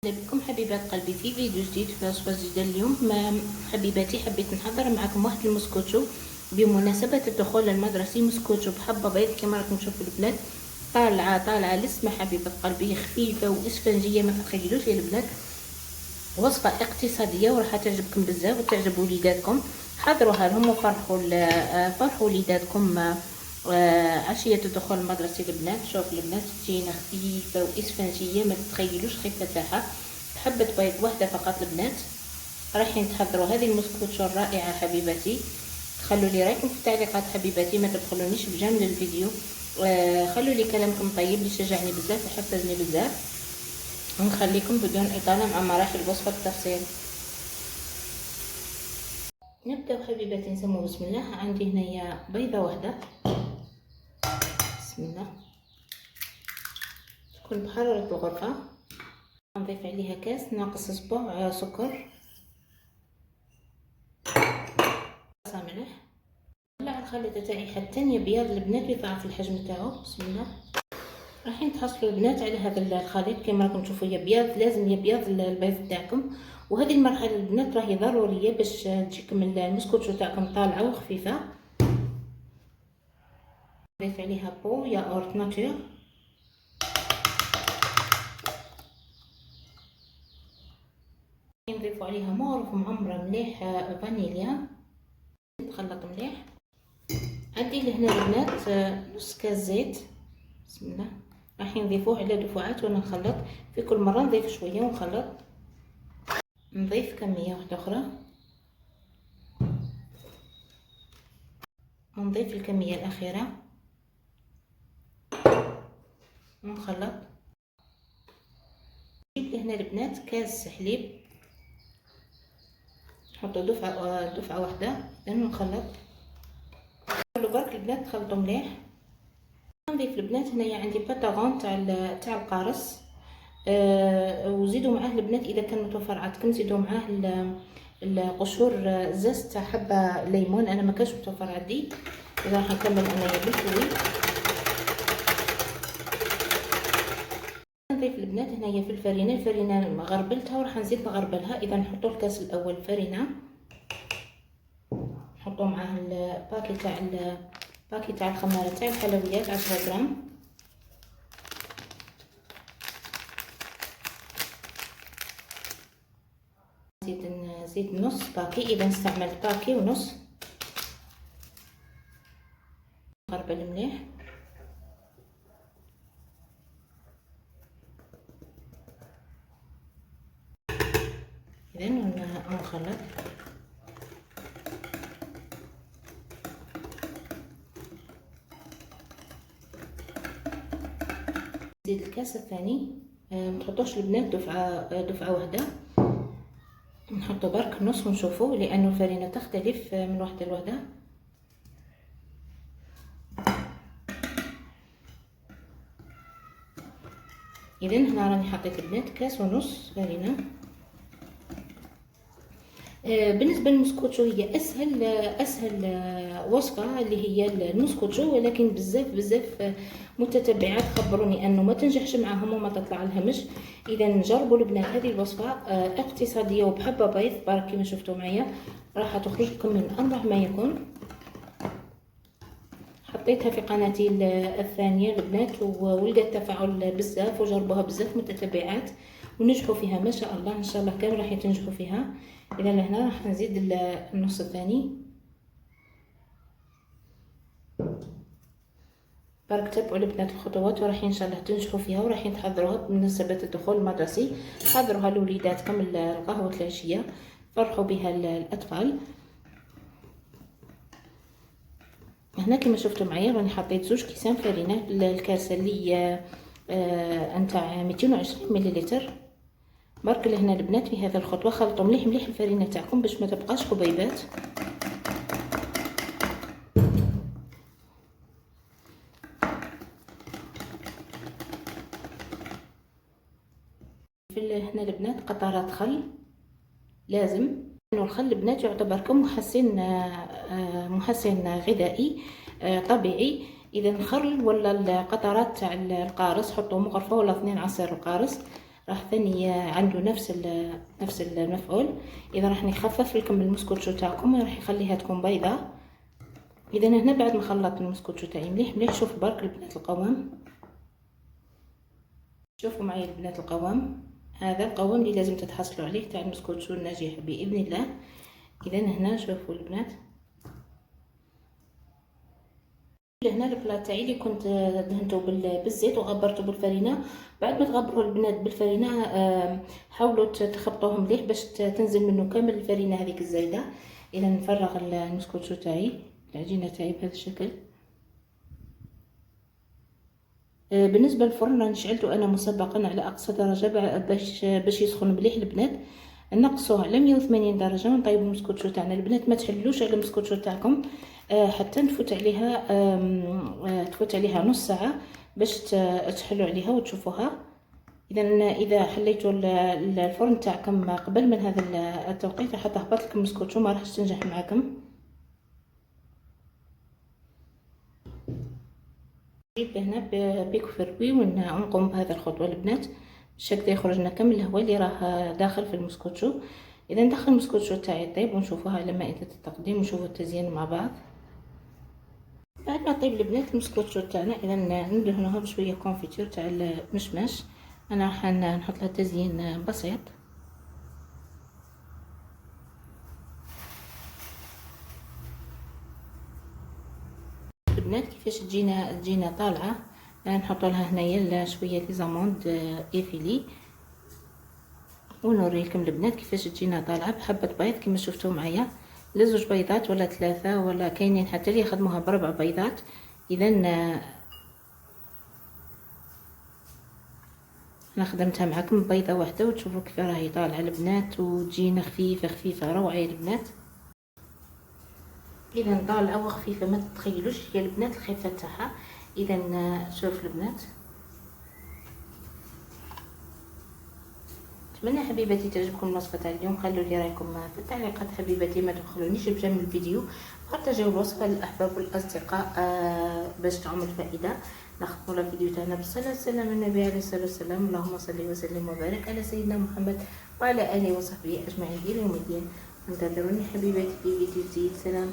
اهلا بكم حبيبات قلبي في فيديو جديد في وصفه جديده. اليوم حبيباتي حبيت نحضر معكم واحد المسكوتشو بمناسبه الدخول المدرسي. مسكوتشو بحبه بيض كما راكم تشوفوا البنات، طالعه لسمه حبيبات قلبي، خفيفه واسفنجيه ما تتخيلوش يا البنات. وصفه اقتصاديه وراح تعجبكم بزاف وتعجب وليداتكم. حضروها لهم فرحوا وليداتكم عشية الدخول المدرسي. البنات شوف البنات تجينا خفيفة وإسفنجية ما تتخيلوش خفة تاعها. حبة بيض واحدة فقط البنات. رايحين تحضروا هذه المسكوتشو الرائعة حبيباتي. خلوا لي رايكم في التعليقات حبيباتي، ما تبخلونيش بجمل الفيديو. خلوا لي كلامكم طيب يشجعني بزاف ويحفزني بزاف. ونخليكم بدون إطالة مع مراحل الوصفة بالتفصيل. نبدأ حبيباتي، نسمو بسم الله. عندي هنايا بيضة واحدة، بسم الله، تكون بحرارة الغرفة. نضيف عليها كاس ناقص صباع سكر، ملح. نطلع الخليطة تاعي حتى يبيض البنات ويضاعف الحجم تاعو. بسم الله. رايحين تحصلوا البنات على هذا الخليط كما راكم تشوفوا يبيض، لازم يبيض البيض تاعكم. وهذه المرحلة البنات راهي ضرورية باش تجيكم المسكوتشو تاعكم طالعة وخفيفة. نضيف عليها بو ياغورت ناتور، نضيفوا عليها معروف معمرة مليح فانيليا، نخلط مليح. عندي لهنا البنات نص كاس زيت، بسم الله. راح نضيفوه على دفعات وانا نخلط، في كل مرة نضيف شوية ونخلط. نضيف كمية واحدة اخرى، ونضيف الكمية الاخيرة ونخلط. نجيب لهنا البنات كاس حليب، نحطو دفعة واحدة ونخلط. خلوا برك البنات تخلطوا مليح. نضيف البنات هنايا عندي باتاغون تاع القارص، وزيدوا معاه البنات اذا كان متوفر عندكم زيدوا معاه القشور زاز تاع حبه ليمون. انا ما كانش متوفر عندي، اذا راح نكمل انايا بالفوي. نضيف البنات هنايا في الفرينه غربلتها وراح نزيد نغربلها. اذا نحطوا الكاس الاول فرينه، نحطوا معاه الباكي تاع الخماره تاع الحلويات 10 غرام. نزيد نص باكي، اذا استعملت باكي ونص. نغربل مليح. اذا نخلط. نزيد الكاس الثاني، ما تحطوش البنات دفعه واحده، نحطو برك نص ونشوفوا، لانه الفرينه تختلف من واحده لوحده. اذا هنا راني حطيت البنات كاس ونص فرينه. بالنسبه للمسكوتشو هي اسهل وصفه اللي هي المسكوتشو، ولكن بزاف متتبعات خبروني انه ما تنجحش معاهم وما تطلع الهمش. اذا نجربوا البنات هذه الوصفه اقتصاديه وبحبه بيض بارك كما شفتوا معايا، راح تخرج لكم من انضف ما يكون. حطيتها في قناتي الثانيه البنات ولقت تفاعل بزاف وجربوها بزاف متتبعات ونجحوا فيها ما شاء الله. ان شاء الله كامل راح تنجحوا فيها. اذا لهنا راح نزيد النص الثاني. بارك تبعوا البنات الخطوات وراح ان شاء الله تنجحوا فيها، وراح تحضروها بمناسبه الدخول المدرسي. حضروها لوليداتكم القهوه العشيه، فرحوا بها الاطفال. هنا كما شفتوا معايا راني حطيت 2 كيسان فرينه. الكاسه اللي نتاع 220 مليلتر. برك لهنا البنات في هذا الخطوه خلطوا مليح الفرينه تاعكم باش ما تبقاش حبيبات. في هنا البنات قطرات خل، لازم انه الخل البنات يعتبر محسن غذائي طبيعي. اذا الخل ولا القطرات تاع القارص حطوا مغرفه ولا 2 عصير القارص راح ثاني عنده نفس المفعول. اذا راح نخفف لكم المسكوتشو تاعكم راح يخليها تكون بيضة. اذا هنا بعد ما خلطت المسكوتشو تاعي مليح مليح، شوفوا برك البنات القوام، شوفوا معايا البنات القوام، هذا القوام اللي لازم تتحصلوا عليه تاع المسكوتشو الناجح باذن الله. اذا هنا شوفوا البنات، هنا البلاط تاعي اللي كنت دهنته بالزيت وغبرته بالفرينه. بعد ما تغبروا البنات بالفرينه حاولوا تخبطوه مليح باش تنزل منه كامل الفرينه هذيك الزايده. اذا نفرغ المسكوتشو تاعي، العجينه تاعي بهذا الشكل. بالنسبه للفرن شعلته انا مسبقا على اقصى درجه باش يسخن مليح البنات. نقصوه على 180 درجه ونطيبوا المسكوتشو تاعنا. البنات ما تحلوش على المسكوتشو تاعكم حتى تفوت عليها نص ساعه باش تحلوا عليها وتشوفوها. اذا حليتوا الفرن تاعكم قبل من هذا التوقيت راح تهبط لكم المسكوتشو، ما راحش تنجح معاكم. نجيب هنا بيكو فروي ونقوم بهذا الخطوه البنات باش هكذا يخرج لنا كامل الهواء اللي راه داخل في المسكوتشو. اذا ندخل المسكوتشو تاعي طيب ونشوفوها على مائده التقديم ونشوفوا التزيين مع بعض. بعد ما طيب البنات المسكوتشو تاعنا اذا ندهنوها بشويه كونفيتور تاع المشماش. انا راح نحط لها تزيين بسيط. البنات كيفاش تجينا طالعه، نحط لها هنايا شويه لي زاموند ايفيلي ونوري لكم البنات كيفاش تجينا طالعه بحبه بيض كما شفتوا معايا، لزوج بيضات ولا 3 ولا كاينين حتى اللي يخدموها ب4 بيضات. اذا انا خدمتها معكم بيضه واحده وتشوفوا كيف راهي طالعه البنات وتجينا خفيفه روعه يا البنات. اذا طالعه وخفيفه ما تتخيلوش يا البنات الخفه تاعها. اذا شوف البنات، اتمنى حبيباتي تعجبكم الوصفه تاع اليوم. خلوا لي رايكم في التعليقات حبيباتي، ما تبخلونيش بجمل الفيديو، بارطاجيو الوصفه للاحباب والاصدقاء باش تعم الفائده. نختموا الفيديو تاعنا بالصلاه والسلام على النبي عليه الصلاه والسلام. اللهم صل وسلم وبارك على سيدنا محمد وعلى اله وصحبه اجمعين الى يوم الدين. انتظروني حبيباتي في فيديو جديد. سلام.